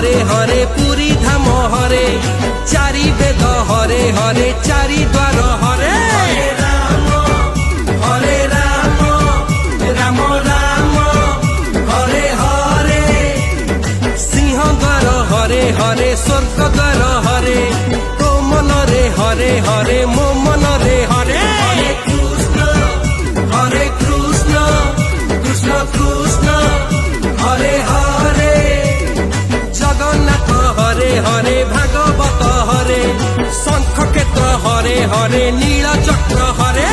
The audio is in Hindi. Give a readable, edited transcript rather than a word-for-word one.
हरे हरे पुरी धाम हरे चारि वेद हरे हरे चारि द्वार हरे हरे राम राम राम हरे हरे सिंह द्वार हरे हरे स्वर्ग द्वार हरे तो मन रे हरे हरे मो मन रे हरे कृष्ण कृष्ण कृष्ण हरे हरे जगन्नाथ हरे हरे भागवत हरे शंख क्षेत्र हरे हरे नील चक्र हरे